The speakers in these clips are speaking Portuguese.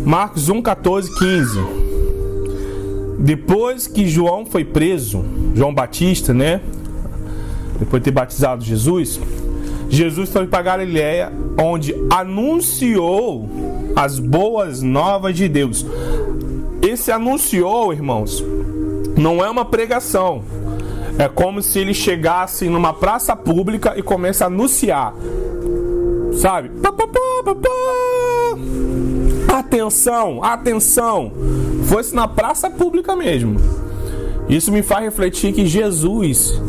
Marcos 1, 14, 15. Depois que João foi preso, João Batista, né? Depois de ter batizado Jesus, Jesus foi para Galiléia, onde anunciou as boas novas de Deus. Esse anunciou, irmãos, não é uma pregação. É como se ele chegasse numa praça pública e começasse a anunciar. Sabe? Atenção, atenção. Fosse na praça pública mesmo. Isso me faz refletir que Jesus,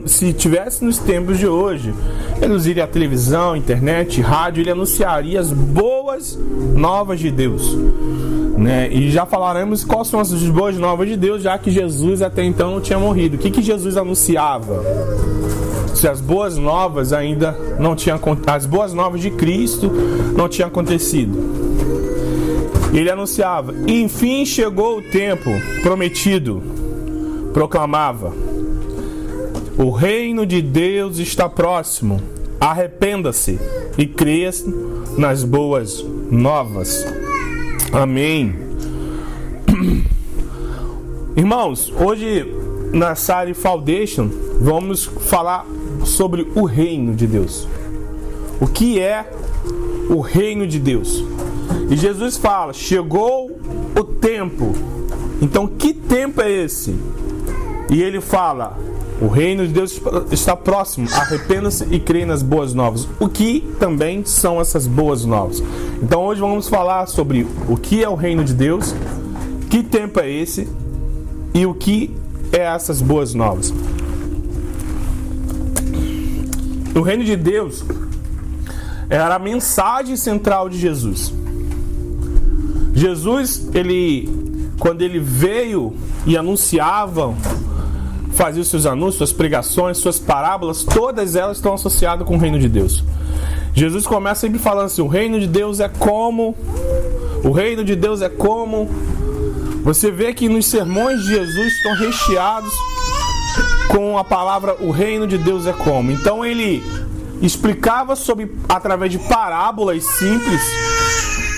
se tivesse nos tempos de hoje, ele usaria a televisão, internet, rádio, ele anunciaria as boas novas de Deus, né? E já falaremos quais são as boas novas de Deus, já que Jesus até então não tinha morrido. O que Jesus anunciava? Se as boas novas ainda não tinham, as boas novas de Cristo não tinham acontecido. Ele anunciava: enfim chegou o tempo prometido. Proclamava: o reino de Deus está próximo. Arrependa-se e creia nas boas novas. Amém. Irmãos, hoje na série Foundation vamos falar sobre o reino de Deus. O que é o reino de Deus? E Jesus fala: chegou o tempo. Então, que tempo é esse? E ele fala: o reino de Deus está próximo. Arrependa-se e creia nas boas novas. O que também são essas boas novas? Então, hoje vamos falar sobre o que é o reino de Deus, que tempo é esse e o que é essas boas novas. O reino de Deus era a mensagem central de Jesus. Jesus, quando ele veio e anunciava, fazia os seus anúncios, suas pregações, suas parábolas, todas elas estão associadas com o reino de Deus. Jesus começa sempre falando assim: o reino de Deus é como... O reino de Deus é como... Você vê que nos sermões de Jesus estão recheados com a palavra o reino de Deus é como. Então ele explicava através de parábolas simples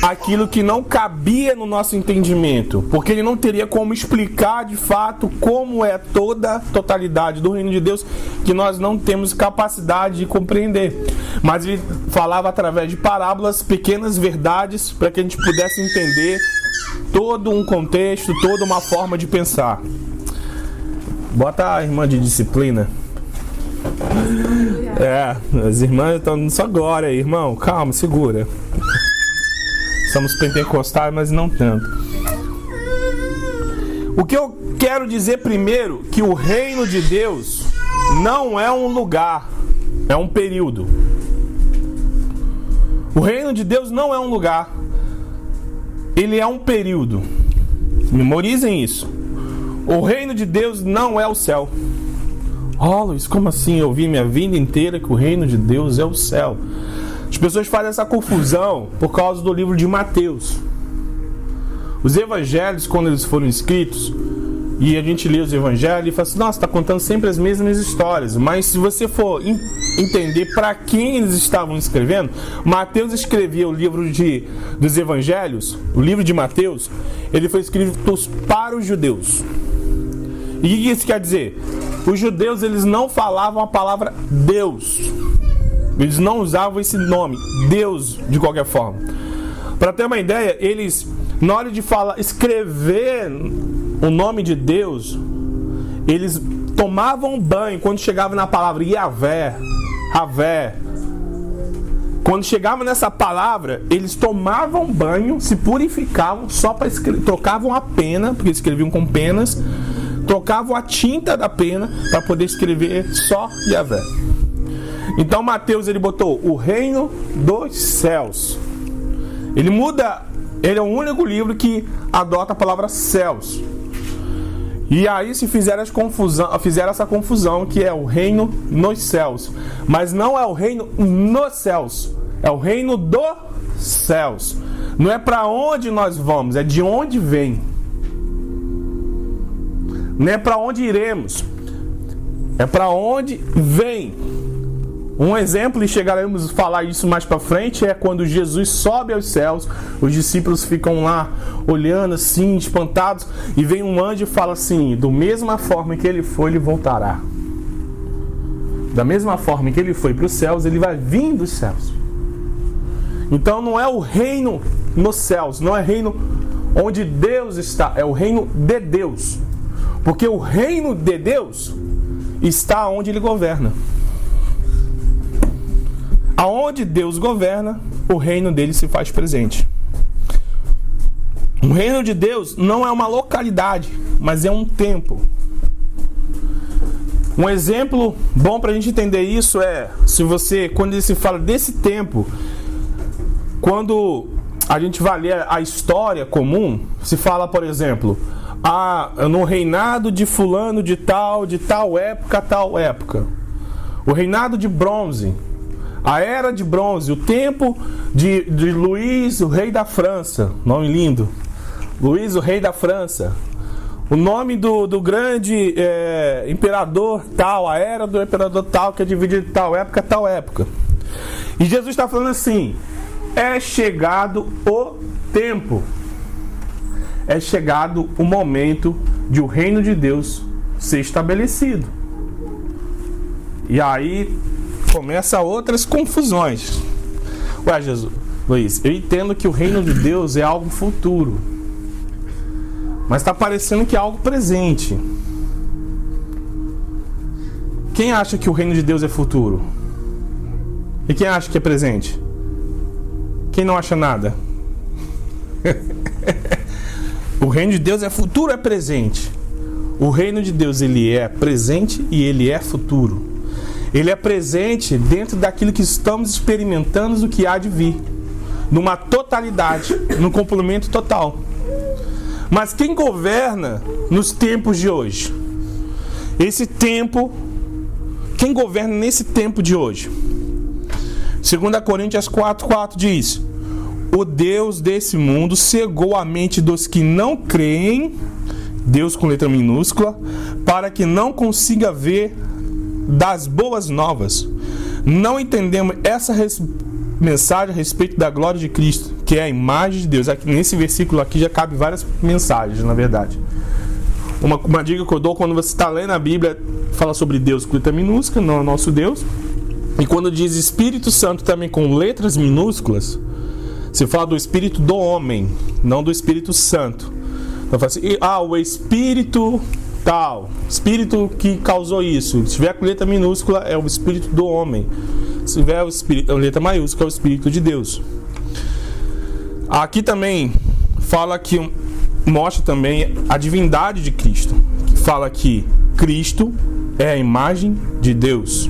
aquilo que não cabia no nosso entendimento, porque ele não teria como explicar de fato como é toda a totalidade do reino de Deus, que nós não temos capacidade de compreender. Mas ele falava através de parábolas, pequenas verdades, para que a gente pudesse entender todo um contexto, toda uma forma de pensar. Bota a irmã de disciplina. As irmãs estão só agora, irmão. Calma, segura. Somos pentecostais, mas não tanto. O que eu quero dizer primeiro, que o reino de Deus não é um lugar, é um período. O reino de Deus não é um lugar, ele é um período. Memorizem isso. O reino de Deus não é o céu. Oh, Luiz, como assim? Eu vi minha vida inteira que o reino de Deus é o céu. As pessoas fazem essa confusão por causa do livro de Mateus. Os evangelhos, quando eles foram escritos, e a gente lê os evangelhos e fala assim: nossa, está contando sempre as mesmas histórias. Mas se você for entender para quem eles estavam escrevendo, Mateus escrevia o livro dos evangelhos, o livro de Mateus, ele foi escrito para os judeus. E o que isso quer dizer? Os judeus, eles não falavam a palavra Deus. Eles não usavam esse nome, Deus, de qualquer forma. Para ter uma ideia, eles, na hora de escrever o nome de Deus, eles tomavam banho quando chegavam na palavra Yahvé, Ravé. Quando chegavam nessa palavra, eles tomavam banho, se purificavam, só para escrever, trocavam a pena, porque escreviam com penas, trocavam a tinta da pena para poder escrever só Yahvé. Então Mateus, ele botou o reino dos céus. Ele é o único livro que adota a palavra céus. E aí se fizeram essa confusão, que é o reino nos céus. Mas não é o reino nos céus, é o reino dos céus. Não é para onde nós vamos, é de onde vem. Não é para onde iremos, é para onde vem. Um exemplo, e chegaremos a falar isso mais para frente, é quando Jesus sobe aos céus, os discípulos ficam lá olhando assim, espantados, e vem um anjo e fala assim: da mesma forma que ele foi, ele voltará. Da mesma forma que ele foi para os céus, ele vai vir dos céus. Então não é o reino nos céus, não é o reino onde Deus está, é o reino de Deus. Porque o reino de Deus está onde ele governa. Aonde Deus governa, o reino dele se faz presente. O reino de Deus não é uma localidade, mas é um tempo. Um exemplo bom para a gente entender isso é, quando se fala desse tempo, quando a gente vai ler a história comum, se fala, por exemplo, no reinado de fulano de tal época, tal época. O reinado de bronze, a era de bronze, o tempo de Luís, o rei da França, nome lindo, Luís, o rei da França. O nome do grande imperador tal, a era do imperador tal, que é dividida de tal época. E Jesus está falando assim: é chegado o tempo. É chegado o momento de o reino de Deus ser estabelecido. E aí começa outras confusões. Ué, Jesus, Luiz, eu entendo que o reino de Deus é algo futuro, mas está parecendo que é algo presente. Quem acha que o reino de Deus é futuro? E quem acha que é presente? Quem não acha nada? O reino de Deus é futuro, é presente. O reino de Deus, ele é presente e ele é futuro. Ele é presente dentro daquilo que estamos experimentando, do que há de vir, numa totalidade, num complemento total. Mas quem governa nos tempos de hoje? Esse tempo, quem governa nesse tempo de hoje? 2 Coríntios 4:4 diz: o Deus desse mundo cegou a mente dos que não creem, Deus com letra minúscula, para que não consiga ver das boas novas. Não entendemos essa mensagem a respeito da glória de Cristo, que é a imagem de Deus. Aqui, nesse versículo aqui já cabe várias mensagens, na verdade. Uma dica que eu dou quando você está lendo a Bíblia, fala sobre Deus com letra minúscula, não é o nosso Deus. E quando diz Espírito Santo também com letras minúsculas, se fala do Espírito do homem, não do Espírito Santo. Então fala assim: o Espírito tal, Espírito que causou isso. Se tiver com letra minúscula, é o Espírito do homem. Se tiver a letra maiúscula, é o Espírito de Deus. Aqui também fala que mostra também a divindade de Cristo. Fala que Cristo é a imagem de Deus.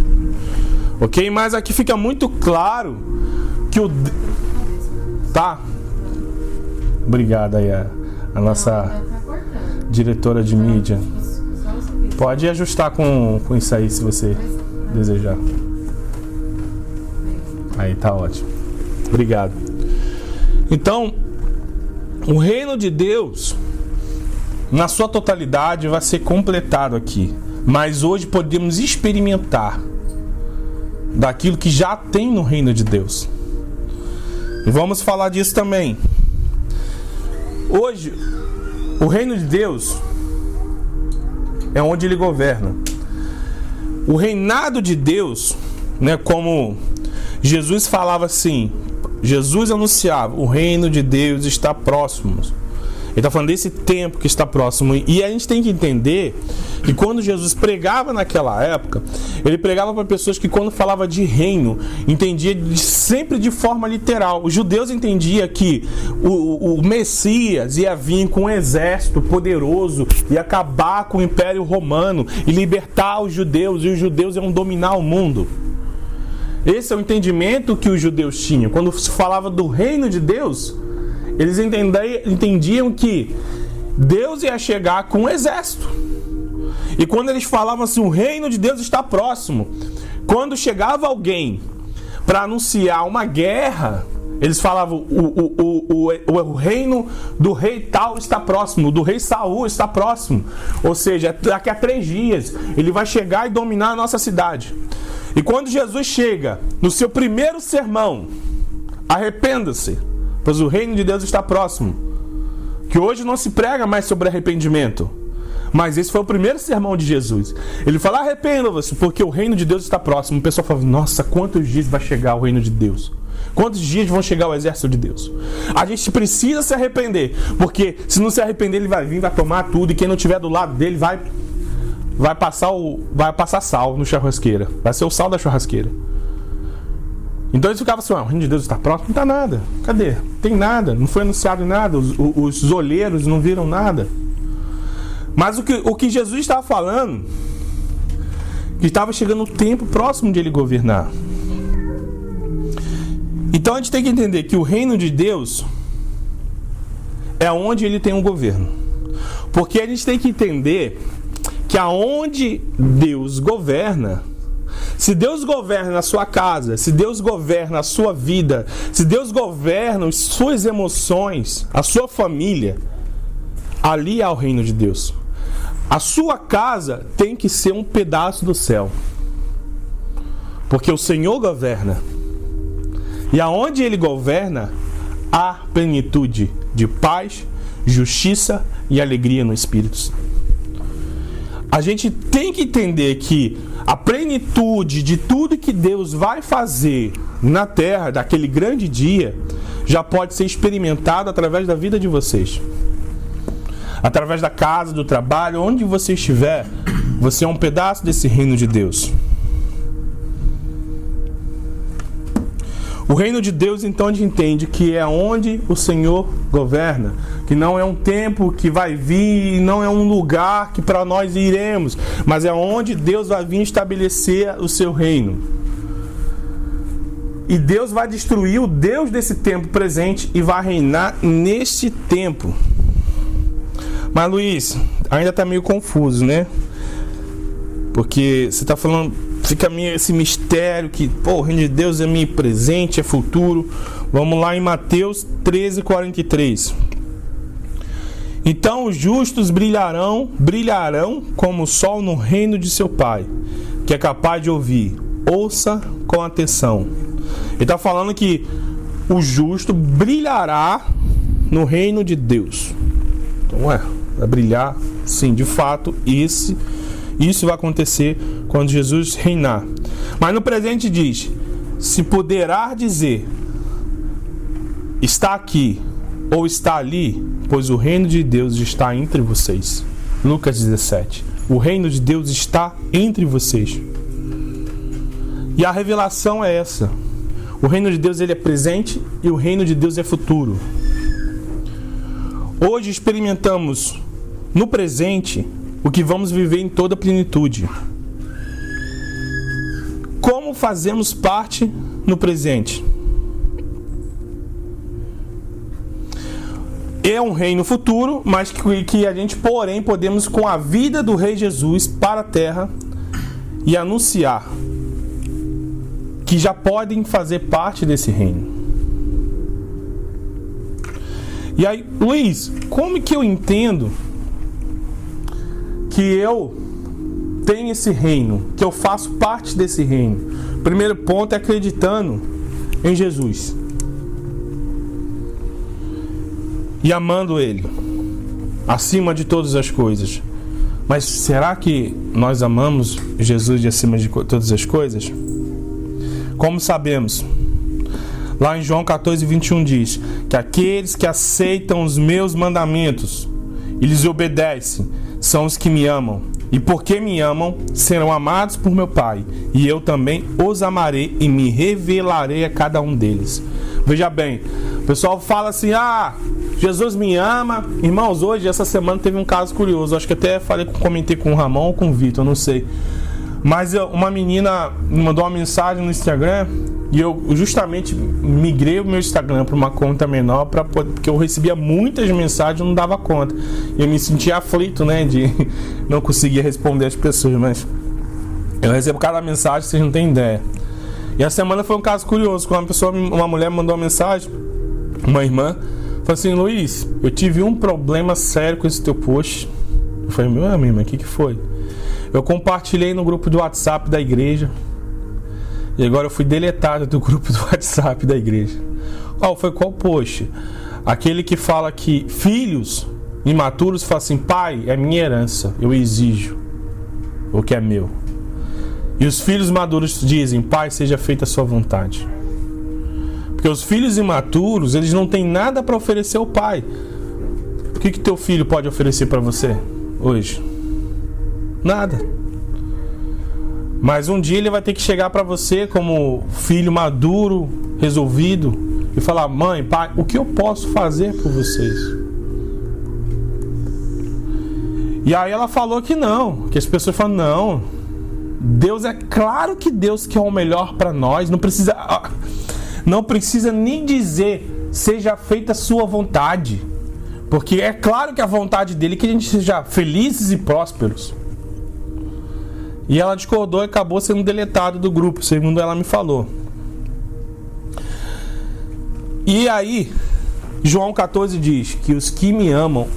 Ok? Mas aqui fica muito claro que tá? Obrigado aí a nossa diretora de mídia. Pode ajustar com isso aí, se você desejar. Aí tá ótimo. Obrigado. Então, o reino de Deus, na sua totalidade, vai ser completado aqui. Mas hoje podemos experimentar daquilo que já tem no reino de Deus. E vamos falar disso também. Hoje, o reino de Deus é onde ele governa. O reinado de Deus, né, como Jesus falava assim, Jesus anunciava: o reino de Deus está próximo. Ele está falando desse tempo que está próximo. E a gente tem que entender que quando Jesus pregava naquela época, ele pregava para pessoas que, quando falava de reino, entendia sempre de forma literal. Os judeus entendiam que o Messias ia vir com um exército poderoso e acabar com o Império Romano e libertar os judeus, e os judeus iam dominar o mundo. Esse é o entendimento que os judeus tinham. Quando se falava do reino de Deus, eles entendiam que Deus ia chegar com um exército. E quando eles falavam assim: o reino de Deus está próximo, quando chegava alguém para anunciar uma guerra, Eles falavam, o reino do rei tal está próximo, do rei Saul está próximo. Ou seja, daqui a 3 dias ele vai chegar e dominar a nossa cidade. E quando Jesus chega no seu primeiro sermão, arrependa-se, pois o reino de Deus está próximo. Que hoje não se prega mais sobre arrependimento, mas esse foi o primeiro sermão de Jesus. Ele fala, arrependa-se, porque o reino de Deus está próximo. O pessoal fala, nossa, quantos dias vai chegar o reino de Deus? Quantos dias vão chegar o exército de Deus? A gente precisa se arrepender, porque se não se arrepender, ele vai vir, vai tomar tudo, e quem não estiver do lado dele vai passar sal no churrasqueira. Vai ser o sal da churrasqueira. Então eles ficavam assim, o reino de Deus está próximo? Não está nada. Cadê? Tem nada. Não foi anunciado nada. Os olheiros não viram nada. Mas o que Jesus estava falando, que estava chegando o tempo próximo de ele governar. Então a gente tem que entender que o reino de Deus é onde ele tem um governo. Porque a gente tem que entender que aonde Deus governa, se Deus governa a sua casa, se Deus governa a sua vida, se Deus governa as suas emoções, a sua família, ali há o reino de Deus. A sua casa tem que ser um pedaço do céu, porque o Senhor governa. E aonde ele governa, há plenitude de paz, justiça e alegria no Espírito. A gente tem que entender que a plenitude de tudo que Deus vai fazer na terra, daquele grande dia, já pode ser experimentado através da vida de vocês. Através da casa, do trabalho, onde você estiver, você é um pedaço desse reino de Deus. O reino de Deus, então, a gente entende que é onde o Senhor governa, que não é um tempo que vai vir, não é um lugar que para nós iremos, mas é onde Deus vai vir estabelecer o seu reino. E Deus vai destruir o Deus desse tempo presente e vai reinar neste tempo. Mas Luiz, ainda está meio confuso, né? Porque você está falando, fica meio esse mistério que, o reino de Deus é meio presente, é futuro. Vamos lá em Mateus 13:43. Então os justos brilharão como o sol no reino de seu Pai, que é capaz de ouvir. Ouça com atenção. Ele está falando que o justo brilhará no reino de Deus. Então, vai brilhar, sim, de fato, isso vai acontecer quando Jesus reinar. Mas no presente diz, se poderá dizer, está aqui ou está ali, pois o reino de Deus está entre vocês. Lucas 17. O reino de Deus está entre vocês. E a revelação é essa. O reino de Deus, ele é presente e o reino de Deus é futuro. Hoje experimentamos no presente o que vamos viver em toda a plenitude. Como fazemos parte no presente? É um reino futuro, mas que a gente, porém, podemos, com a vida do Rei Jesus para a terra, e anunciar que já podem fazer parte desse reino. E aí, Luiz, como que eu entendo que eu tenho esse reino, que eu faço parte desse reino? Primeiro ponto é acreditando em Jesus e amando Ele acima de todas as coisas. Mas será que nós amamos Jesus de acima de todas as coisas? Como sabemos? Lá em João 14:21 diz que aqueles que aceitam os meus mandamentos e lhes obedecem são os que me amam. E porque me amam, serão amados por meu Pai. E eu também os amarei e me revelarei a cada um deles. Veja bem, o pessoal fala assim, Jesus me ama. Irmãos, hoje, essa semana, teve um caso curioso. Acho que até comentei com o Ramon ou com o Vitor, não sei. Mas uma menina mandou uma mensagem no Instagram e eu justamente migrei o meu Instagram para uma conta menor porque eu recebia muitas mensagens e não dava conta. E eu me sentia aflito, né, de não conseguir responder as pessoas, mas eu recebo cada mensagem, vocês não têm ideia. E a semana foi um caso curioso, quando uma mulher mandou uma mensagem, uma irmã, falou assim: Luiz, eu tive um problema sério com esse teu post. Eu falei: meu irmão, o que foi? Eu compartilhei no grupo do WhatsApp da igreja e agora eu fui deletado do grupo do WhatsApp da igreja. Qual post? Aquele que fala que filhos imaturos falam assim: pai, é minha herança, eu exijo o que é meu. E os filhos maduros dizem: pai, seja feita a sua vontade. Porque os filhos imaturos, eles não têm nada para oferecer ao pai. O que teu filho pode oferecer para você hoje? Nada. Mas um dia ele vai ter que chegar para você como filho maduro, resolvido, e falar: mãe, pai, o que eu posso fazer por vocês? E aí ela falou que não, que as pessoas falam: não, Deus, é claro que Deus quer o melhor para nós, não precisa nem dizer seja feita a sua vontade, porque é claro que a vontade dele é que a gente seja felizes e prósperos. E ela discordou e acabou sendo deletada do grupo, segundo ela me falou. E aí, João 14 diz que os que me amam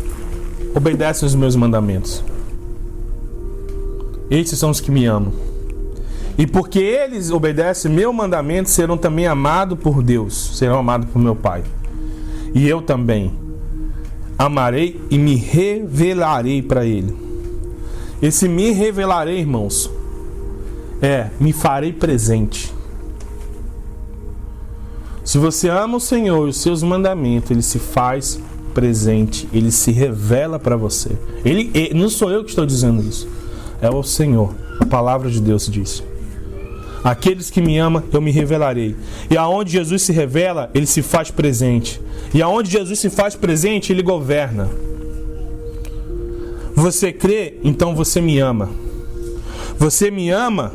obedecem os meus mandamentos. Esses são os que me amam. E porque eles obedecem meu mandamento, serão também amados por Deus, serão amados por meu Pai. E eu também amarei e me revelarei para ele. Esse me revelarei, irmãos, me farei presente. Se você ama o Senhor e os seus mandamentos, ele se faz presente, ele se revela para você. Não sou eu que estou dizendo isso, é o Senhor. A palavra de Deus diz: aqueles que me amam, eu me revelarei. E aonde Jesus se revela, ele se faz presente. E aonde Jesus se faz presente, ele governa. Você crê, então você me ama. Você me ama,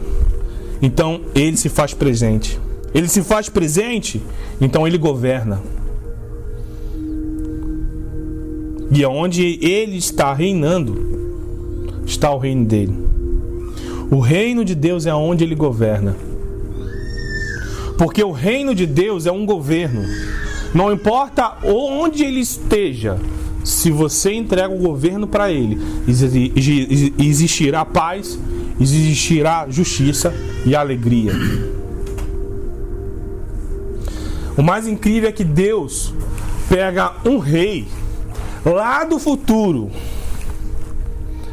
então ele se faz presente. Ele se faz presente, então ele governa. E aonde ele está reinando, está o reino dele. O reino de Deus é onde ele governa. Porque o reino de Deus é um governo. Não importa onde ele esteja, se você entrega o governo para ele, existirá paz, existirá justiça e alegria. O mais incrível é que Deus pega um rei lá do futuro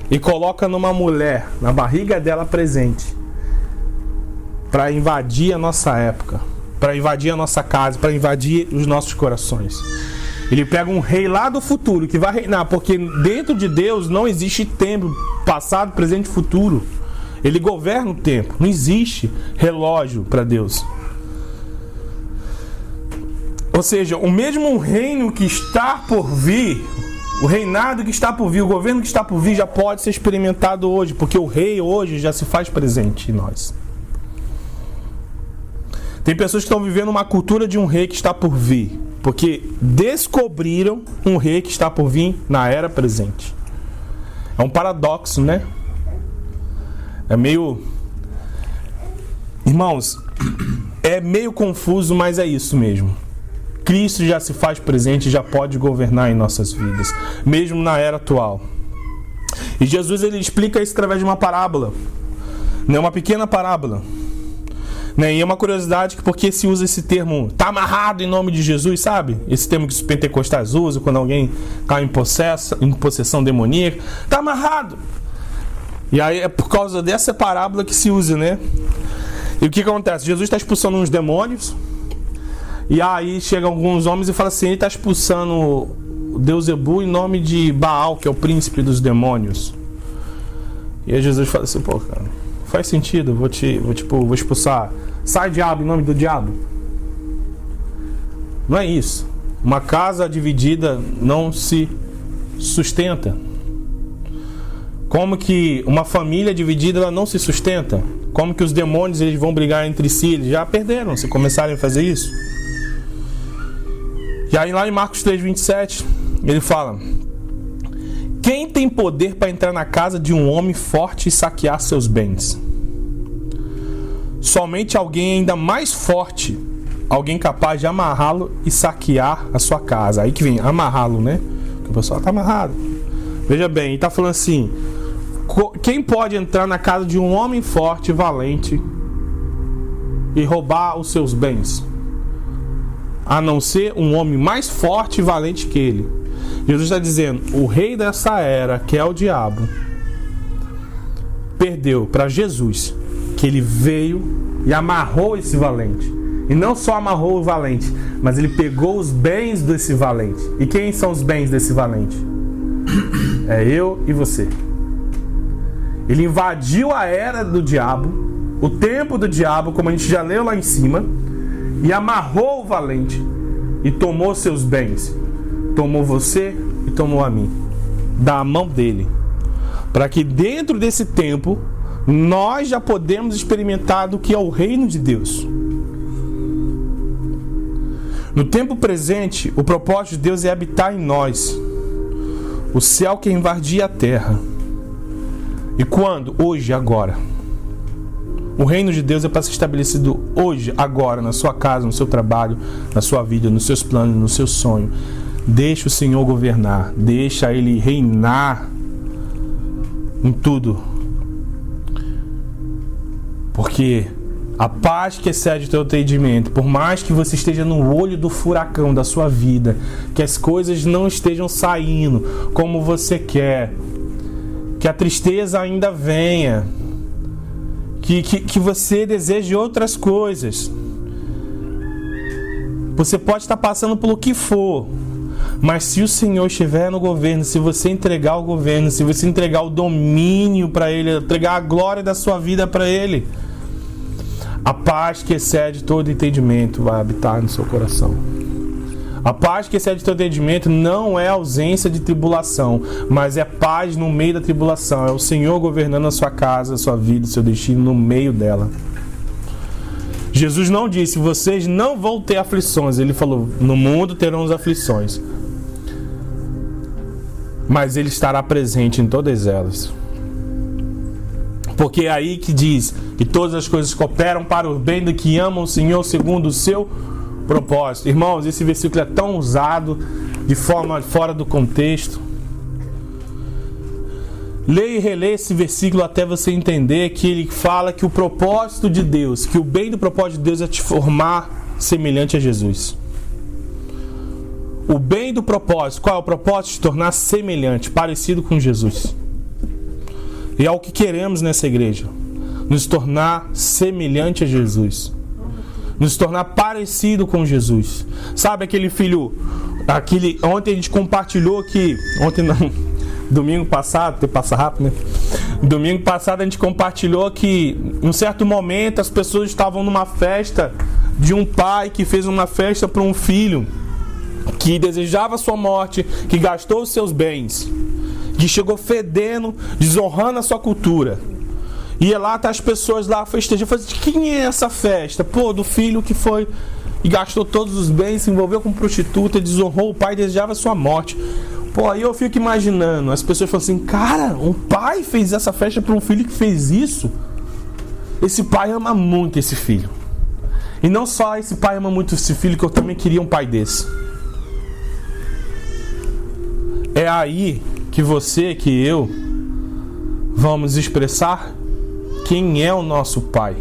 e coloca numa mulher, na barriga dela presente, para invadir a nossa época, para invadir a nossa casa, para invadir os nossos corações. Ele pega um rei lá do futuro que vai reinar, porque dentro de Deus não existe tempo, passado, presente e futuro. Ele governa o tempo, não existe relógio para Deus. Ou seja, o mesmo reino que está por vir, o reinado que está por vir, o governo que está por vir já pode ser experimentado hoje, porque o rei hoje já se faz presente em nós. Tem pessoas que estão vivendo uma cultura de um rei que está por vir, porque descobriram um rei que está por vir na era presente. É um paradoxo, né? É meio... Irmãos, é meio confuso, mas é isso mesmo. Cristo já se faz presente, já pode governar em nossas vidas, mesmo na era atual. E Jesus, ele explica isso através de uma parábola, né? Uma pequena parábola. E é uma curiosidade, porque se usa esse termo, tá amarrado em nome de Jesus, sabe? Esse termo que os pentecostais usam quando alguém cai em possessão demoníaca. Tá amarrado. E aí é por causa dessa parábola que se usa, né? E o que acontece? Jesus está expulsando uns demônios. E aí chegam alguns homens e falam assim: ele está expulsando o Deus Ebu em nome de Baal, que é o príncipe dos demônios. E aí Jesus fala assim: pô, cara, faz sentido, vou expulsar. Sai, diabo, em nome do diabo. Não é isso. Uma casa dividida não se sustenta. Como que uma família dividida ela não se sustenta? Como que os demônios eles vão brigar entre si? Eles já perderam se começarem a fazer isso. E aí lá em Marcos 3:27 ele fala: quem tem poder para entrar na casa de um homem forte e saquear seus bens? somente alguém ainda mais forte, alguém capaz de amarrá-lo e saquear a sua casa. Aí que vem, amarrá-lo, né? Porque o pessoal tá amarrado. Veja bem, ele tá falando assim: quem pode entrar na casa de um homem forte e valente e roubar os seus bens, a não ser um homem mais forte e valente que ele? Jesus está dizendo, o rei dessa era, que é o diabo, perdeu para Jesus, que ele veio e amarrou esse valente. E não só amarrou o valente, mas ele pegou os bens desse valente. E quem são os bens desse valente? É eu e você. Ele invadiu a era do diabo, o tempo do diabo, como a gente já leu lá em cima, e amarrou o valente e tomou seus bens. Tomou você e tomou a mim, da mão dele, para que dentro desse tempo nós já podemos experimentar do que é o reino de Deus. No tempo presente, o propósito de Deus é habitar em nós, o céu que invadia a terra. E quando? Hoje, agora. O reino de Deus é para ser estabelecido hoje, agora, na sua casa, no seu trabalho, na sua vida, nos seus planos, no seu sonho. Deixa o Senhor governar, deixa Ele reinar em tudo. Porque a paz que excede o teu entendimento, por mais que você esteja no olho do furacão da sua vida, que as coisas não estejam saindo como você quer, que a tristeza ainda venha, que você deseje outras coisas, você pode estar passando pelo que for, mas se o Senhor estiver no governo, se você entregar o governo, se você entregar o domínio para Ele, entregar a glória da sua vida para Ele, a paz que excede todo entendimento vai habitar no seu coração. A paz que excede todo entendimento não é ausência de tribulação, mas é paz no meio da tribulação. É o Senhor governando a sua casa, a sua vida, o seu destino no meio dela. Jesus não disse, vocês não vão ter aflições. Ele falou, no mundo terão aflições, mas Ele estará presente em todas elas. Porque é aí que diz que todas as coisas cooperam para o bem do que amam o Senhor segundo o seu propósito. Irmãos, esse versículo é tão usado de forma fora do contexto. Leia e releia esse versículo até você entender que ele fala que o propósito de Deus, que o bem do propósito de Deus é te formar semelhante a Jesus. O bem do propósito, qual é o propósito? De tornar semelhante, parecido com Jesus. E é o que queremos nessa igreja, nos tornar semelhante a Jesus, nos tornar parecido com Jesus. Sabe aquele filho, ontem a gente compartilhou que, ontem não, domingo passado, até passa rápido, né? Domingo passado a gente compartilhou que em um certo momento as pessoas estavam numa festa de um pai que fez uma festa para um filho que desejava sua morte, que gastou os seus bens, que chegou fedendo, desonrando a sua cultura. E lá tá as pessoas lá festejando, falando, quem é essa festa? Pô, do filho que foi e gastou todos os bens, se envolveu com prostituta, desonrou o pai, desejava sua morte. Pô, aí eu fico imaginando, as pessoas falam assim, cara, um pai fez essa festa para um filho que fez isso? Esse pai ama muito esse filho. E não só esse pai ama muito esse filho, que eu também queria um pai desse. É aí que você, que eu, vamos expressar quem é o nosso Pai,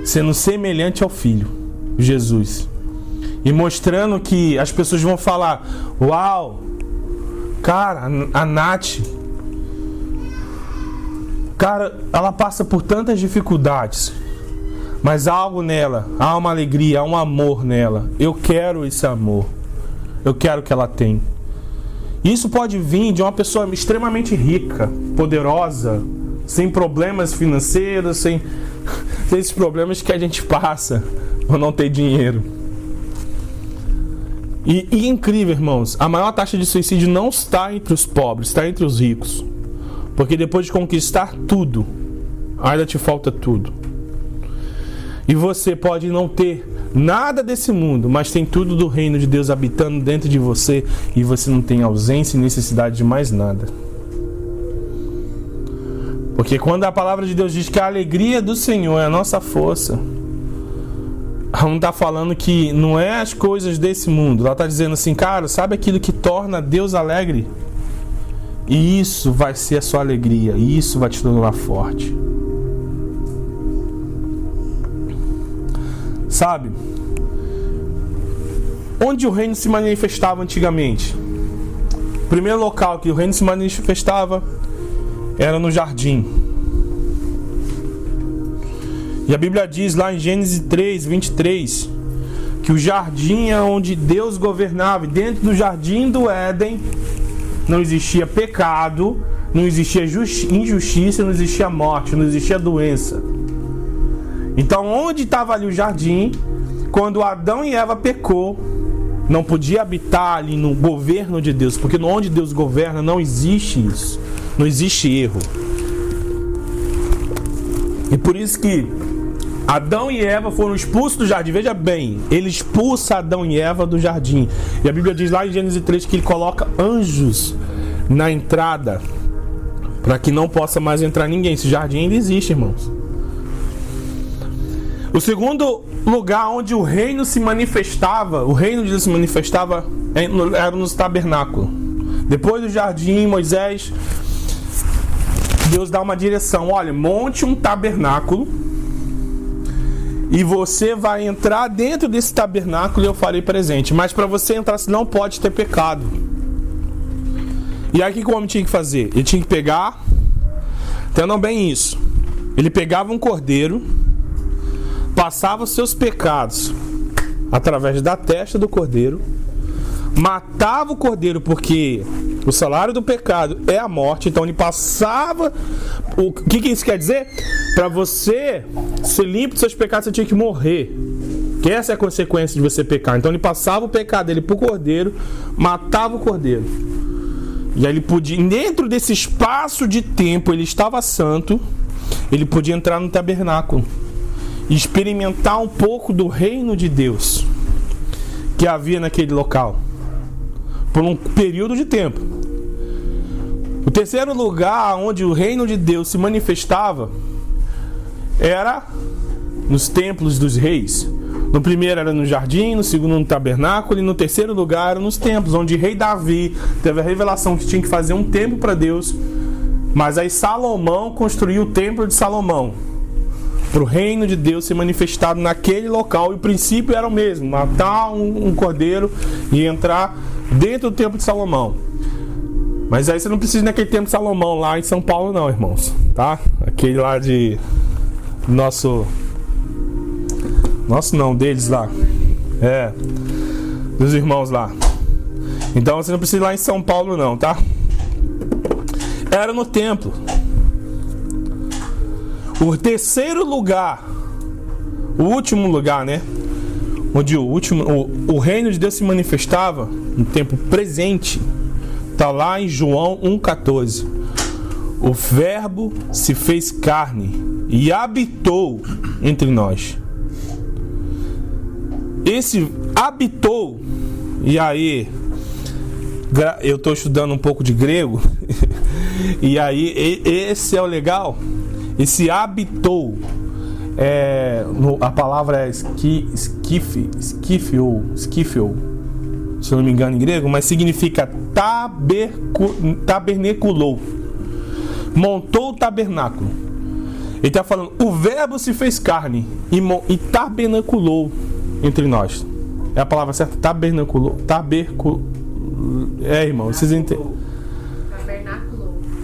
sendo semelhante ao Filho, Jesus, e mostrando que as pessoas vão falar, uau, cara, a Nath, cara, ela passa por tantas dificuldades, mas há algo nela, há uma alegria, há um amor nela. Eu quero esse amor, eu quero que ela tenha. Isso pode vir de uma pessoa extremamente rica, poderosa, sem problemas financeiros, sem esses problemas que a gente passa por não ter dinheiro. E incrível, irmãos, a maior taxa de suicídio não está entre os pobres, está entre os ricos. Porque depois de conquistar tudo, ainda te falta tudo. E você pode não ter nada desse mundo, mas tem tudo do reino de Deus habitando dentro de você, e você não tem ausência e necessidade de mais nada. Porque quando a palavra de Deus diz que a alegria do Senhor é a nossa força, ela não está falando que não é as coisas desse mundo. Ela está dizendo assim, cara, sabe aquilo que torna Deus alegre? E isso vai ser a sua alegria. E isso vai te tornar forte. Sabe? Onde o reino se manifestava antigamente? O primeiro local que o reino se manifestava era no jardim. E a Bíblia diz lá em Gênesis 3, 23, que o jardim é onde Deus governava. E dentro do jardim do Éden não existia pecado, não existia injustiça, não existia morte, não existia doença. Então onde estava ali o jardim, quando Adão e Eva pecou, não podia habitar ali no governo de Deus, porque onde Deus governa não existe isso, não existe erro. E por isso que Adão e Eva foram expulsos do jardim. Veja bem, ele expulsa Adão e Eva do jardim. E a Bíblia diz lá em Gênesis 3 que ele coloca anjos na entrada, para que não possa mais entrar ninguém. Esse jardim ainda existe, irmãos. O segundo lugar onde o reino se manifestava, o reino de Deus se manifestava, era nos tabernáculos. Depois do jardim, Moisés, Deus dá uma direção. Olha, monte um tabernáculo e você vai entrar dentro desse tabernáculo e eu farei presente. Mas para você entrar, você não pode ter pecado. E aí o que o homem tinha que fazer? Ele tinha que pegar, entendam bem isso, ele pegava um cordeiro, passava os seus pecados através da testa do cordeiro, matava o cordeiro, porque o salário do pecado é a morte. Então ele passava. O que isso quer dizer? Para você ser limpo dos seus pecados, você tinha que morrer. Que essa é a consequência de você pecar. Então ele passava o pecado dele para o cordeiro, matava o cordeiro. E aí ele podia, dentro desse espaço de tempo, ele estava santo, ele podia entrar no tabernáculo e experimentar um pouco do reino de Deus que havia naquele local por um período de tempo. O terceiro lugar onde o reino de Deus se manifestava era nos templos dos reis. No primeiro era no jardim, no segundo no tabernáculo, e no terceiro lugar era nos templos, onde o rei Davi teve a revelação que tinha que fazer um templo para Deus. Mas aí Salomão construiu o templo de Salomão, para o reino de Deus ser manifestado naquele local. E o princípio era o mesmo: matar um cordeiro e entrar dentro do templo de Salomão. Mas aí você não precisa ir naquele templo de Salomão lá em São Paulo não, irmãos, tá? Aquele lá de nosso não, deles lá, dos irmãos lá. Então você não precisa ir lá em São Paulo não, tá? Era no templo. O terceiro lugar, o último lugar, né? Onde o reino de Deus se manifestava no tempo presente, está lá em João 1,14. O Verbo se fez carne e habitou entre nós. Esse habitou, e aí eu estou estudando um pouco de grego, e aí esse é o legal. Esse habitou, a palavra é skifio, se eu não me engano em grego, mas significa tabernaculou. Montou o tabernáculo. Ele está falando, o Verbo se fez carne e tabernaculou entre nós. É a palavra certa? Tabernaculou. Irmão, vocês entendem?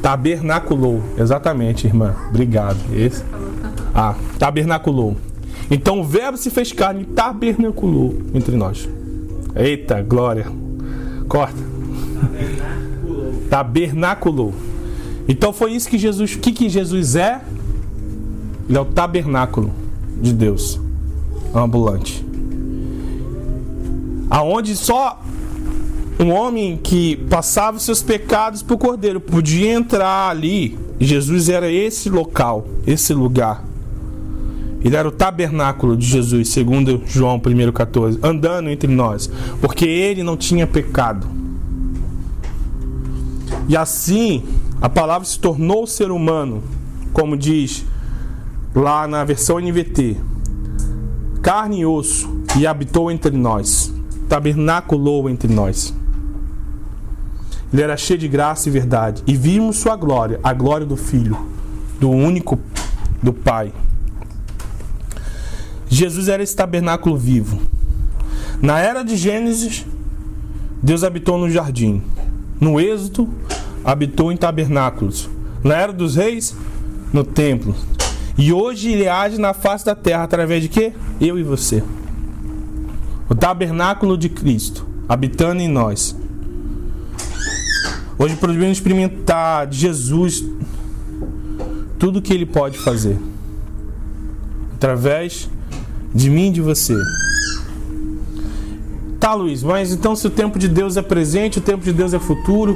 Tabernaculou, exatamente, irmã. Obrigado. Esse. Tabernaculou. Então o Verbo se fez carne e tabernaculou entre nós. Eita, glória. Corta. Tabernaculou. Então foi isso que Jesus... O que Jesus é? Ele é o tabernáculo de Deus ambulante. Aonde só um homem que passava os seus pecados para o cordeiro podia entrar ali. Jesus era esse local, esse lugar. Ele era o tabernáculo de Jesus, segundo João 1,14, andando entre nós, porque ele não tinha pecado. E assim, a palavra se tornou ser humano como diz lá na versão NVT, carne e osso, e habitou entre nós, tabernaculou entre nós. Ele era cheio de graça e verdade, e vimos sua glória, a glória do Filho, do único do Pai. Jesus era esse tabernáculo vivo. Na era de Gênesis, Deus habitou no jardim. No Êxodo, habitou em tabernáculos. Na era dos reis, no templo. E hoje ele age na face da terra através de quê? Eu e você. O tabernáculo de Cristo, habitando em nós. Hoje podemos experimentar de Jesus tudo que ele pode fazer. Através de mim e de você. Tá, Luiz, mas então se o tempo de Deus é presente, o tempo de Deus é futuro?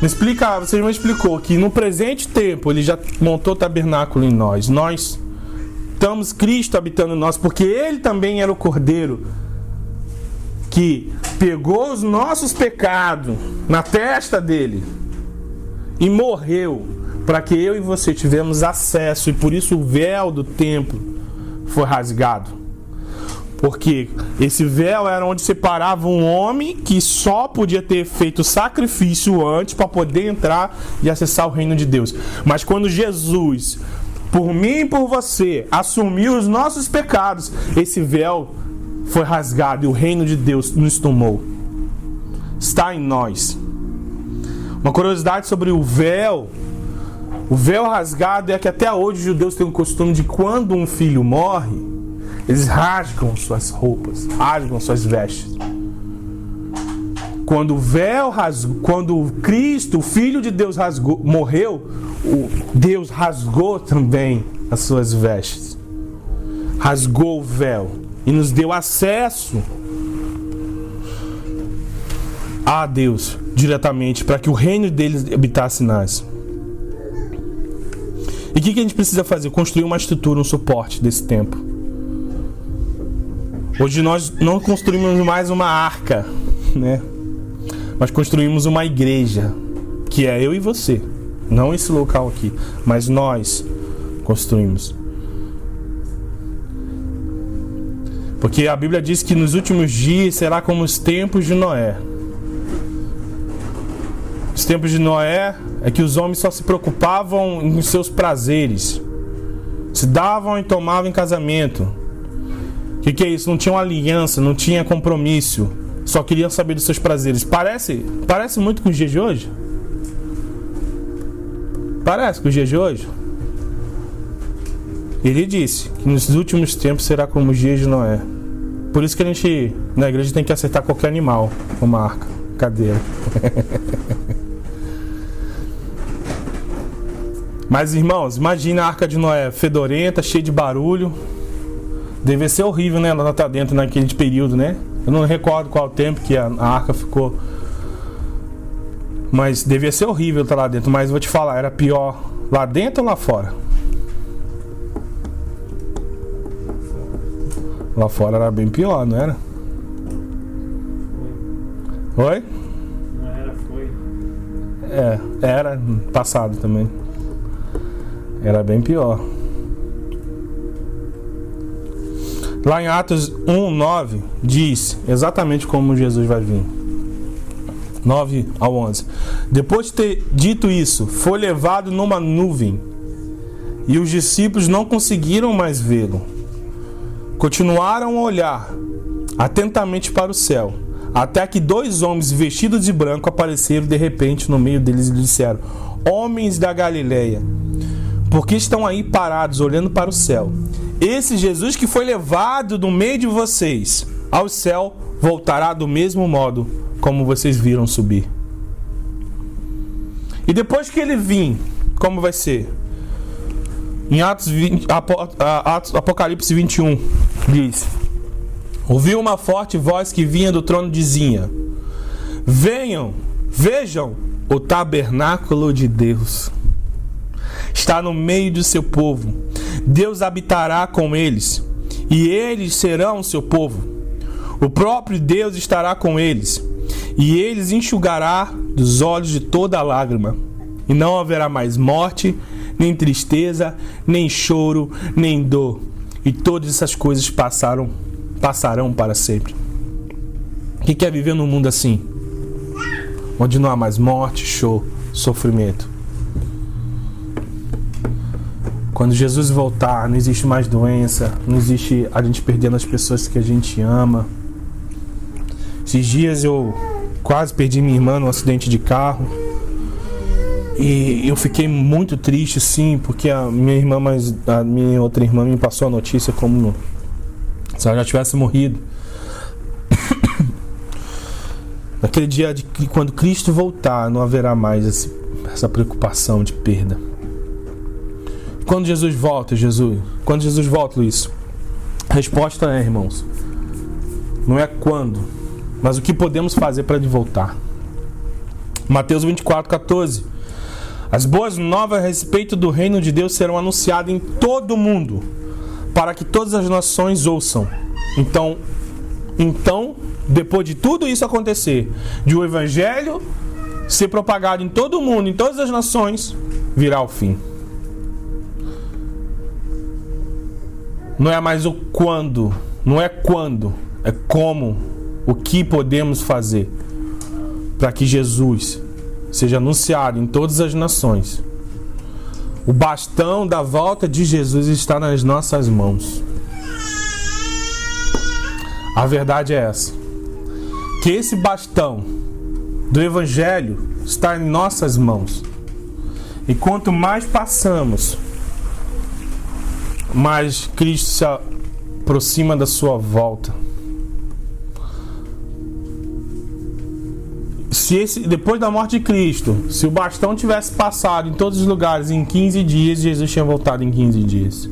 Me explica, você já me explicou que no presente tempo ele já montou tabernáculo em nós. Nós estamos Cristo habitando em nós, porque ele também era o Cordeiro que pegou os nossos pecados na testa dele e morreu para que eu e você tivemos acesso, e por isso o véu do templo foi rasgado. Porque esse véu era onde separava um homem que só podia ter feito sacrifício antes para poder entrar e acessar o reino de Deus. Mas quando Jesus, por mim e por você, assumiu os nossos pecados, esse véu foi rasgado e o reino de Deus nos tomou. Está em nós. Uma curiosidade sobre o véu rasgado é que até hoje os judeus têm o costume de, quando um filho morre, eles rasgam suas roupas, rasgam suas vestes. Quando o véu rasgou, quando Cristo, o Filho de Deus, morreu, Deus rasgou também as suas vestes. Rasgou o véu e nos deu acesso a Deus diretamente, para que o reino deles habitasse em nós. E o que a gente precisa fazer? Construir uma estrutura, um suporte desse tempo. Hoje nós não construímos mais uma arca, né? Mas construímos uma igreja, que é eu e você. Não esse local aqui, mas nós construímos. Porque a Bíblia diz que nos últimos dias será como os tempos de Noé. Os tempos de Noé é que os homens só se preocupavam em seus prazeres. Se davam e tomavam em casamento. O que é isso? Não tinha uma aliança, não tinha compromisso. Só queriam saber dos seus prazeres. Parece muito com os dias de hoje? Parece com os dias de hoje? Ele disse que nos últimos tempos será como os dias de Noé. Por isso que a gente, na igreja, tem que acertar qualquer animal, uma arca, cadeira. Mas, irmãos, imagina a arca de Noé fedorenta, cheia de barulho. Deve ser horrível, né? Ela tá dentro naquele período, né? Eu não recordo qual tempo que a arca ficou. Mas devia ser horrível estar lá dentro. Mas vou te falar, era pior lá dentro ou lá fora? Lá fora era bem pior, não era? Oi? Não era, foi. Era passado também. Era bem pior. Lá em Atos 1:9 diz exatamente como Jesus vai vir. 9 ao 11. Depois de ter dito isso, foi levado numa nuvem, e os discípulos não conseguiram mais vê-lo. Continuaram a olhar atentamente para o céu, até que 2 homens vestidos de branco apareceram de repente no meio deles e disseram: homens da Galileia, por que estão aí parados olhando para o céu? Esse Jesus que foi levado do meio de vocês ao céu voltará do mesmo modo como vocês viram subir. E depois que ele vir, como vai ser? Em Apocalipse 21 diz: ouviu uma forte voz que vinha do trono, dizia: venham, vejam, o tabernáculo de Deus está no meio do seu povo. Deus habitará com eles, e eles serão seu povo. O próprio Deus estará com eles, e eles enxugará dos olhos de toda lágrima. E não haverá mais morte, nem tristeza, nem choro, nem dor. E todas essas coisas passarão para sempre. Quem quer viver num mundo assim? Onde não há mais morte, choro, sofrimento. Quando Jesus voltar, não existe mais doença, não existe a gente perdendo as pessoas que a gente ama. Esses dias eu quase perdi minha irmã num acidente de carro. E eu fiquei muito triste, sim, porque a minha outra irmã me passou a notícia como se ela já tivesse morrido. Naquele dia quando Cristo voltar, não haverá mais essa preocupação de perda. Quando Jesus volta, Quando Jesus volta, Luiz? A resposta é, irmãos, não é quando, mas o que podemos fazer para ele voltar. Mateus 24:14. As boas novas a respeito do reino de Deus serão anunciadas em todo o mundo, para que todas as nações ouçam. Então, depois de tudo isso acontecer, de o evangelho ser propagado em todo o mundo, em todas as nações, virá o fim. Não é mais o quando, não é quando, é como, o que podemos fazer para que Jesus seja anunciado em todas as nações. O bastão da volta de Jesus está nas nossas mãos. A verdade é essa, que esse bastão do Evangelho está em nossas mãos. E quanto mais passamos, mais Cristo se aproxima da sua volta. Depois da morte de Cristo, se o bastão tivesse passado em todos os lugares em 15 dias, Jesus tinha voltado em 15 dias.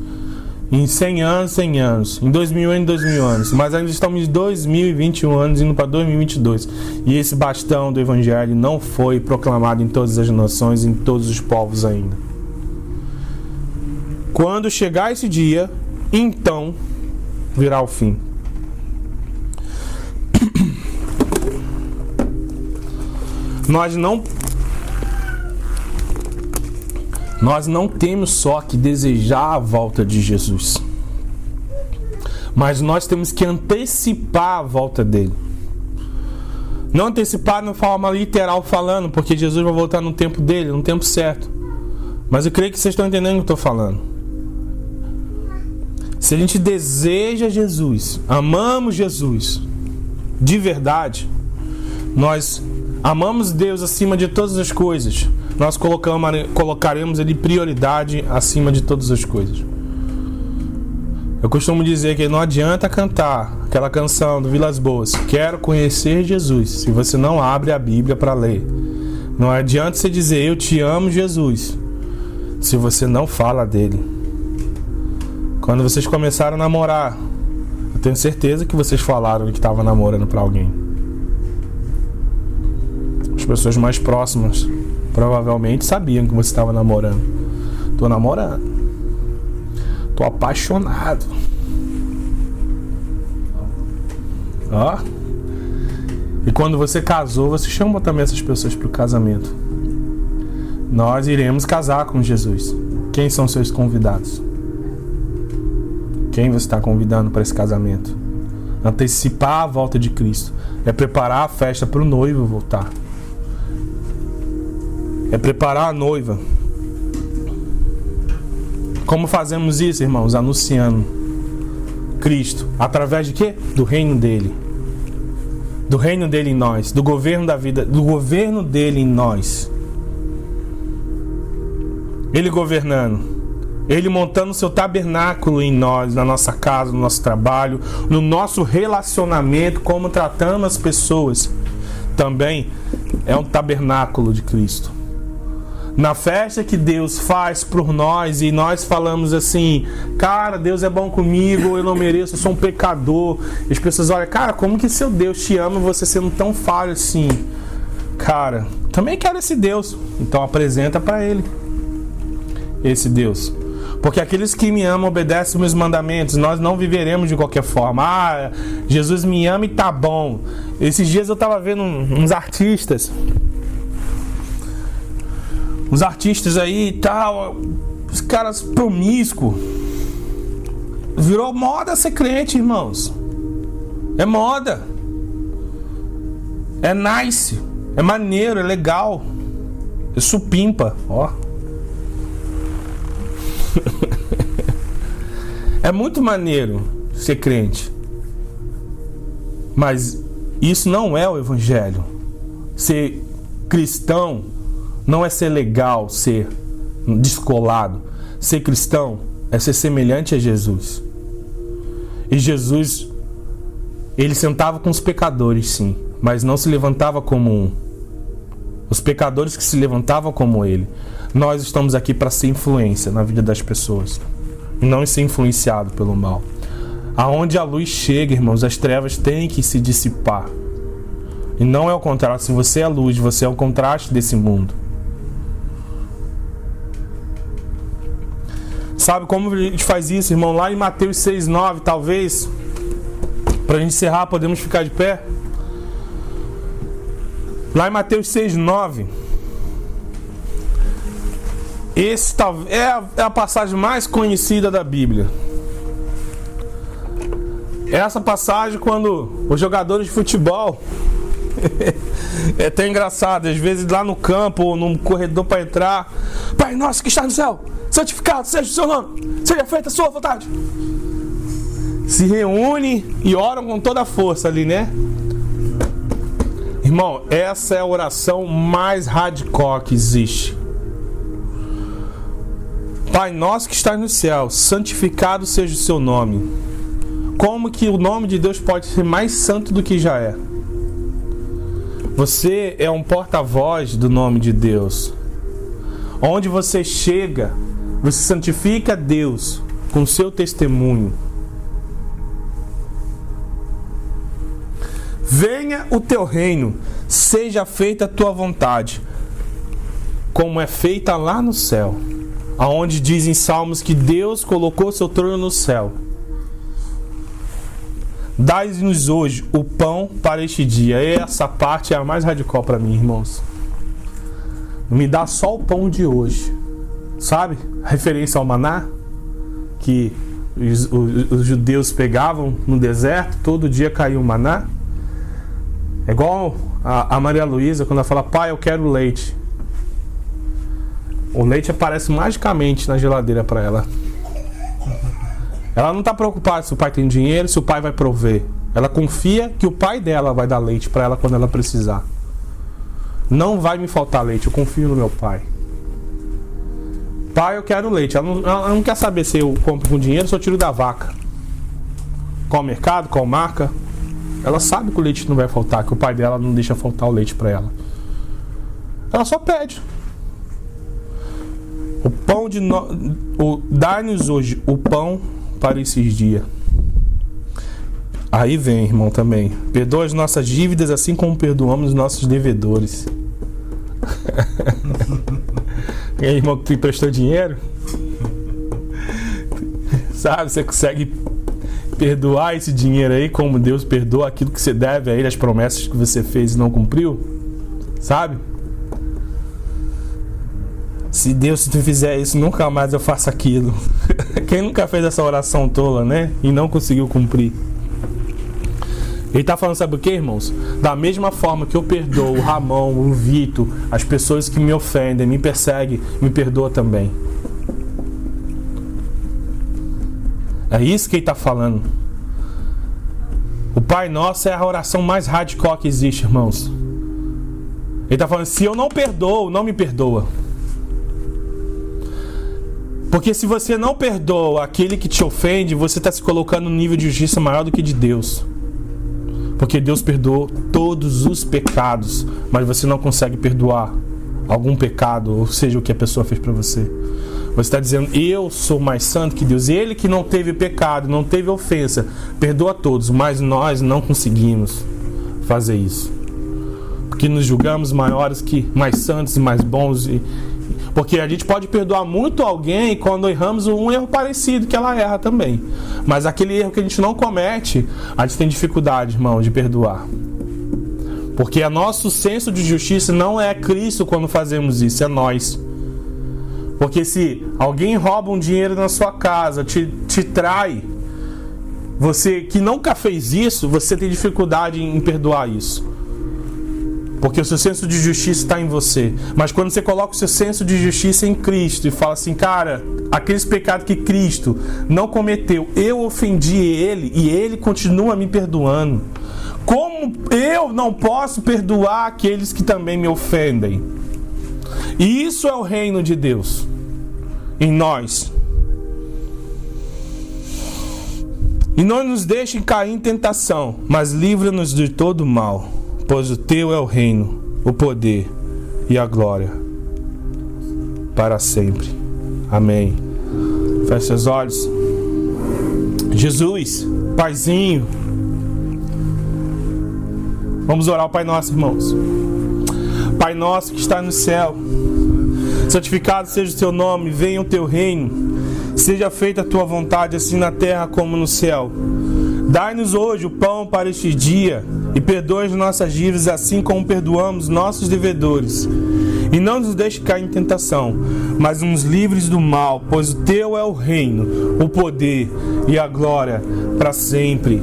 Em 100 anos, 100 anos. Em 2000 anos, 2000 anos. Mas ainda estamos em 2021 anos, indo para 2022. E esse bastão do Evangelho não foi proclamado em todas as nações, em todos os povos ainda. Quando chegar esse dia, então virá o fim. Nós não temos só que desejar a volta de Jesus, mas nós temos que antecipar a volta dele. Não antecipar de forma literal falando, porque Jesus vai voltar no tempo dele, no tempo certo. Mas eu creio que vocês estão entendendo o que eu estou falando. Se a gente deseja Jesus, amamos Jesus de verdade, nós amamos Deus acima de todas as coisas, nós colocaremos Ele prioridade acima de todas as coisas. Eu costumo dizer que não adianta cantar aquela canção do Vilas Boas, quero conhecer Jesus, se você não abre a Bíblia para ler. Não adianta você dizer eu te amo Jesus, se você não fala dele. Quando vocês começaram a namorar, eu tenho certeza que vocês falaram que estavam namorando para alguém. As pessoas mais próximas provavelmente sabiam que você estava namorando. Tô namorando. Tô apaixonado. Ó. E quando você casou, você chamou também essas pessoas para o casamento. Nós iremos casar com Jesus. Quem são seus convidados? Quem você está convidando para esse casamento? Antecipar a volta de Cristo é preparar a festa para o noivo voltar. É preparar a noiva. Como fazemos isso, irmãos? Anunciando Cristo. Através de quê? Do reino dele. Do reino dele em nós. Do governo da vida. Do governo dele em nós. Ele governando. Ele montando o seu tabernáculo em nós, na nossa casa, no nosso trabalho, no nosso relacionamento, como tratamos as pessoas. Também é um tabernáculo de Cristo. Na festa que Deus faz por nós e nós falamos assim, cara, Deus é bom comigo, eu não mereço, eu sou um pecador. E as pessoas olham, cara, como que seu Deus te ama você sendo tão falho assim? Cara, também quero esse Deus. Então apresenta para Ele esse Deus. Porque aqueles que me amam obedecem meus mandamentos. Nós não viveremos de qualquer forma. Ah, Jesus me ama e tá bom. Esses dias eu tava vendo uns artistas. Uns artistas aí e tal. Os caras promíscuos. Virou moda ser crente, irmãos. É moda. É nice. É maneiro, é legal. É supimpa, ó. É muito maneiro ser crente. Mas isso não é o evangelho. Ser cristão não é ser legal, ser descolado. Ser cristão é ser semelhante a Jesus. E Jesus, ele sentava com os pecadores, sim, mas não se levantava como um. Os pecadores que se levantavam como ele. Nós estamos aqui para ser influência na vida das pessoas e não ser influenciado pelo mal. Aonde a luz chega, irmãos, as trevas têm que se dissipar. E não é o contrário. Se você é a luz, você é o contraste desse mundo. Sabe como a gente faz isso, irmão? Lá em Mateus 6:9, talvez, para a gente encerrar, podemos ficar de pé. Lá em Mateus 6:9, esse é a passagem mais conhecida da Bíblia. Essa passagem, quando os jogadores de futebol é até engraçado, às vezes lá no campo ou num corredor para entrar: Pai nosso que está no céu, santificado seja o seu nome, seja feita a sua vontade. Se reúnem e oram com toda a força ali, né? Irmão, essa é a oração mais hardcore que existe. Pai nosso que está no céu, santificado seja o seu nome. Como que o nome de Deus pode ser mais santo do que já é? Você é um porta-voz do nome de Deus. Onde você chega, você santifica Deus com o seu testemunho. Venha o teu reino, seja feita a tua vontade, como é feita lá no céu. Aonde dizem Salmos que Deus colocou seu trono no céu. Dai-nos hoje o pão para este dia. Essa parte é a mais radical para mim, irmãos. Me dá só o pão de hoje. Sabe? A referência ao maná que os judeus pegavam no deserto, todo dia caiu o maná. É igual a Maria Luísa, quando ela fala: pai, eu quero leite. O leite aparece magicamente na geladeira para ela. Ela não está preocupada se o pai tem dinheiro, se o pai vai prover. Ela confia que o pai dela vai dar leite para ela quando ela precisar. Não vai me faltar leite, eu confio no meu pai. Pai, eu quero leite. Ela não quer saber se eu compro com dinheiro ou se eu tiro da vaca. Qual mercado, qual marca. Ela sabe que o leite não vai faltar, que o pai dela não deixa faltar o leite para ela. Ela só pede. O pão de dai-nos hoje o pão para esses dias. Aí vem, irmão, também: perdoa as nossas dívidas assim como perdoamos os nossos devedores. E aí, irmão, que tu emprestou dinheiro? Sabe, você consegue perdoar esse dinheiro aí como Deus perdoa aquilo que você deve a Ele, as promessas que você fez e não cumpriu? Sabe? Se tu fizer isso, nunca mais eu faço aquilo. Quem nunca fez essa oração tola, né? E não conseguiu cumprir. Ele tá falando, sabe o que, irmãos? Da mesma forma que eu perdoo o Ramon, o Vitor, as pessoas que me ofendem, me perseguem, me perdoa também. É isso que ele tá falando. O Pai Nosso é a oração mais radical que existe, irmãos. Ele tá falando: se eu não perdoo, não me perdoa. Porque se você não perdoa aquele que te ofende, você está se colocando num nível de justiça maior do que de Deus. Porque Deus perdoou todos os pecados, mas você não consegue perdoar algum pecado, ou seja, o que a pessoa fez para você. Você está dizendo: eu sou mais santo que Deus. Ele que não teve pecado, não teve ofensa, perdoa todos, mas nós não conseguimos fazer isso. Porque nos julgamos maiores que mais santos e mais bons. Porque a gente pode perdoar muito alguém quando erramos um erro parecido que ela erra também. Mas aquele erro que a gente não comete, a gente tem dificuldade, irmão, de perdoar. Porque o nosso senso de justiça não é Cristo quando fazemos isso, é nós. Porque se alguém rouba um dinheiro na sua casa, te trai, você que nunca fez isso, você tem dificuldade em perdoar isso. Porque o seu senso de justiça está em você. Mas quando você coloca o seu senso de justiça em Cristo e fala assim, cara, aqueles pecados que Cristo não cometeu, eu ofendi Ele e Ele continua me perdoando. Como eu não posso perdoar aqueles que também me ofendem? E isso é o reino de Deus em nós. E não nos deixe cair em tentação, mas livra-nos de todo mal, pois o Teu é o reino, o poder e a glória para sempre. Amém. Feche seus olhos. Jesus, Paizinho, vamos orar ao Pai Nosso, irmãos. Pai nosso que está no céu, santificado seja o Teu nome, venha o Teu reino. Seja feita a Tua vontade, assim na terra como no céu. Dai-nos hoje o pão para este dia, e perdoa as nossas dívidas, assim como perdoamos nossos devedores. E não nos deixe cair em tentação, mas nos livres do mal, pois o Teu é o reino, o poder e a glória para sempre.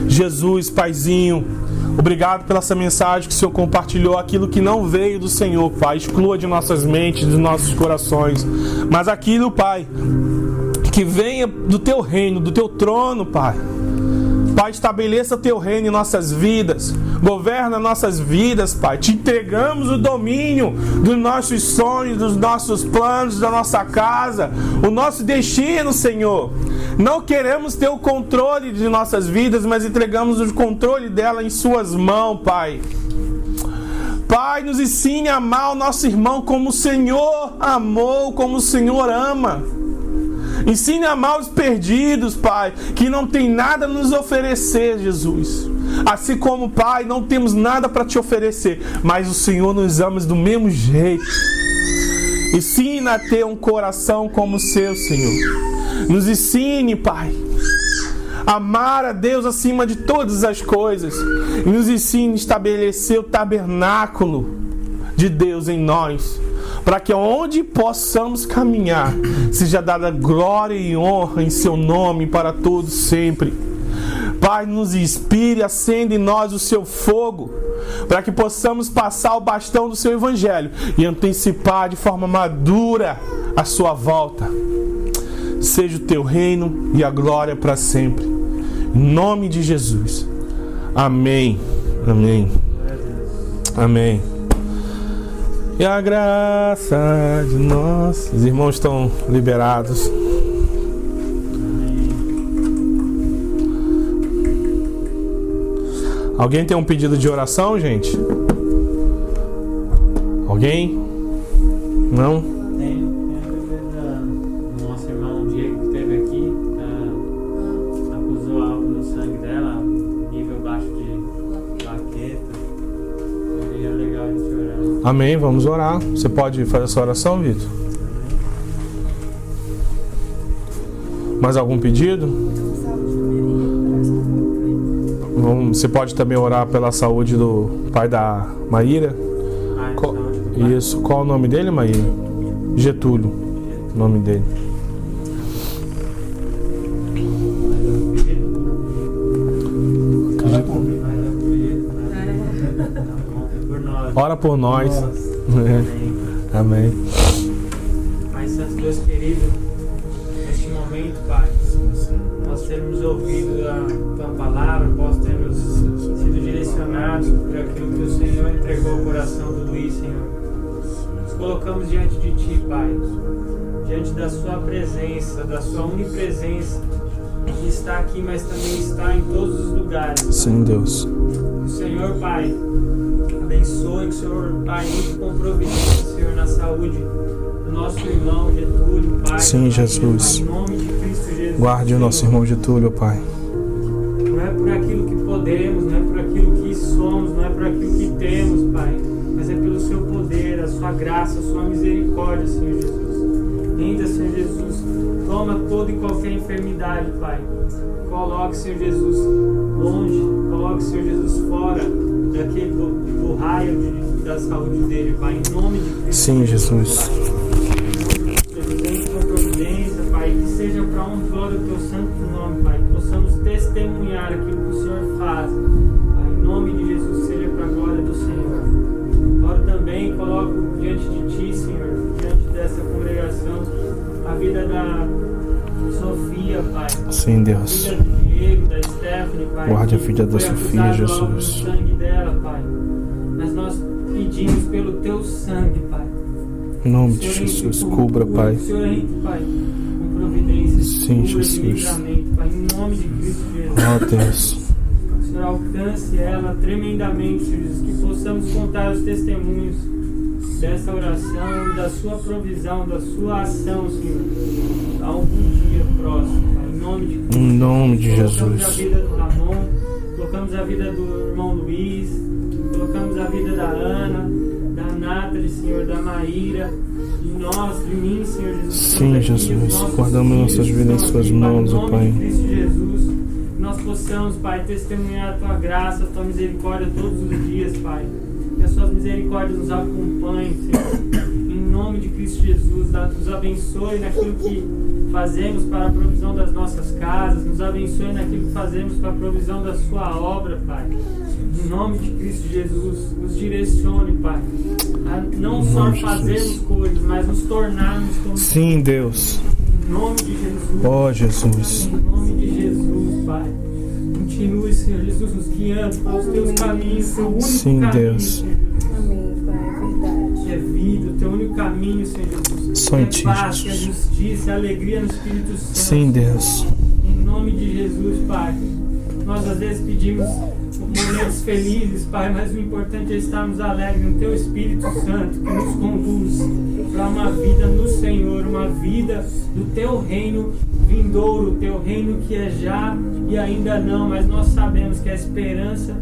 Jesus, Paizinho, obrigado pela essa mensagem que o Senhor compartilhou, aquilo que não veio do Senhor, Pai. Exclua de nossas mentes, dos nossos corações, mas aquilo, Pai, que venha do Teu reino, do Teu trono, Pai. Pai, estabeleça o Teu reino em nossas vidas. Governa nossas vidas, Pai. Te entregamos o domínio dos nossos sonhos, dos nossos planos, da nossa casa, o nosso destino, Senhor. Não queremos ter o controle de nossas vidas, mas entregamos o controle dela em Suas mãos, Pai. Pai, nos ensine a amar o nosso irmão como o Senhor amou, como o Senhor ama. Ensine a amar os perdidos, Pai, que não tem nada a nos oferecer, Jesus. Assim como, Pai, não temos nada para Te oferecer, mas o Senhor nos ama do mesmo jeito. Ensina a ter um coração como o Seu, Senhor. Nos ensine, Pai, a amar a Deus acima de todas as coisas. E nos ensine a estabelecer o tabernáculo de Deus em nós, para que onde possamos caminhar, seja dada glória e honra em Seu nome para todos sempre. Pai, nos inspire, acenda em nós o Seu fogo, para que possamos passar o bastão do Seu Evangelho e antecipar de forma madura a Sua volta. Seja o Teu reino e a glória para sempre. Em nome de Jesus. Amém. Amém. Amém. E a graça de nós. Os irmãos estão liberados. Alguém tem um pedido de oração, gente? Alguém? Não? Tem a nosso irmão Diego que esteve aqui, acusou algo no sangue dela, nível baixo de plaqueta. Seria legal a gente orar. Amém, vamos orar. Você pode fazer essa oração, Vitor? Mais algum pedido? Você pode também orar pela saúde do pai da Maíra? Isso. Qual é o nome dele, Maíra? Getúlio. O nome dele. Ora por nós. Amém. Pai Santo, Deus querido, neste momento, Pai, nós temos ouvido a Tua palavra, nós temos sido direcionados por aquilo que o Senhor entregou ao coração do Luiz, Senhor. Nos colocamos diante de Ti, Pai, diante da Sua presença, da Sua onipresença, que está aqui, mas também está em todos os lugares. Sim, Deus. O Senhor, Pai, abençoe, que o Senhor, Pai, entre com providência, Senhor, na saúde do nosso irmão Getúlio, Pai. Sim, Jesus. Em nome de Cristo Jesus. Guarde o nosso irmão Getúlio, Pai. Não é por aquilo que podemos, não é por aquilo que somos, não é por aquilo que temos, Pai, mas é pelo Seu poder, a Sua graça, a Sua misericórdia, Senhor Jesus. Ainda, Senhor Jesus, toma toda e qualquer enfermidade, Pai. Coloque, Senhor Jesus, longe, coloque, Senhor Jesus, fora daquele do raio da saúde dele, Pai, em nome de Cristo. Sim, Jesus. Jesus. da Sofia, Pai. Sim, Deus. A vida do Diego, da Stephanie, Pai. Guarde a filha da Sofia, Jesus. O sangue dela, Pai. Mas nós pedimos pelo teu sangue, Pai. Em nome de Jesus, cubra, Pai. O Senhor entre, Pai, com providências. Sim, Jesus. Pai, em nome de Cristo Jesus. Ó Deus. O Senhor alcance ela tremendamente, Senhor Jesus. Que possamos contar os testemunhos dessa oração, da sua provisão, da sua ação, Senhor. Algum dia próximo, Pai, em nome de Cristo. Em nome de Colocamos Jesus. a vida do Ramon, colocamos a vida do irmão Luiz, colocamos a vida da Ana, da Nathalie, Senhor, da Maíra, de nós, de mim, Senhor Jesus. Sim, Jesus. Guardamos nossas vidas em suas mãos, ó Pai. Em nome de Cristo Jesus, que nós possamos, Pai, testemunhar a tua graça, a tua misericórdia todos os dias, Pai. Que as suas misericórdias nos acompanhem, Senhor. Em nome de Cristo Jesus, nos abençoe naquilo que fazemos para a provisão das nossas casas, nos abençoe naquilo que fazemos para a provisão da sua obra, Pai. Em nome de Cristo Jesus, nos direcione, Pai, a não só fazermos coisas, mas nos tornarmos como... Sim, Deus. Em nome de Jesus. Ó Jesus. Em nome de Jesus, Pai. Continue, Senhor Jesus, nos guiando para os teus caminhos, teu único Sim, caminho, Deus. Senhor Jesus. Amém, Pai, é verdade. Que é vida, o teu único caminho, Senhor Jesus. Só em Que ti, é paz, que é Jesus. justiça, alegria no Espírito Santo. Sim, Deus. Em nome de Jesus, Pai. Nós às vezes pedimos momentos felizes, Pai, mas o importante é estarmos alegres no Teu Espírito Santo, que nos conduz para uma vida no Senhor, uma vida do Teu reino vindouro, o Teu reino que é já e ainda não, mas nós sabemos que a esperança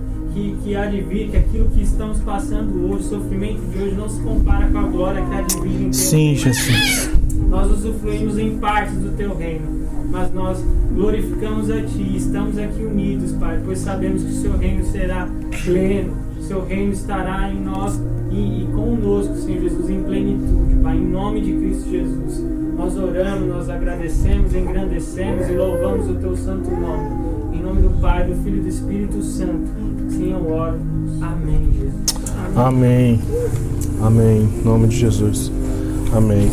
que há de vir, que aquilo que estamos passando hoje, o sofrimento de hoje não se compara com a glória que há de vir em Teu Sim, reino. Jesus. Nós usufruímos em partes do Teu reino, mas nós glorificamos a Ti, estamos aqui unidos, Pai, pois sabemos que o Seu reino será pleno, o Seu reino estará em nós e conosco, Senhor Jesus, em plenitude, Pai, em nome de Cristo Jesus. Nós oramos, nós agradecemos, engrandecemos e louvamos o Teu santo nome. Em nome do Pai, do Filho e do Espírito Santo, sim, eu oro. Amém, Jesus. Amém. Amém. Em nome de Jesus. Amém.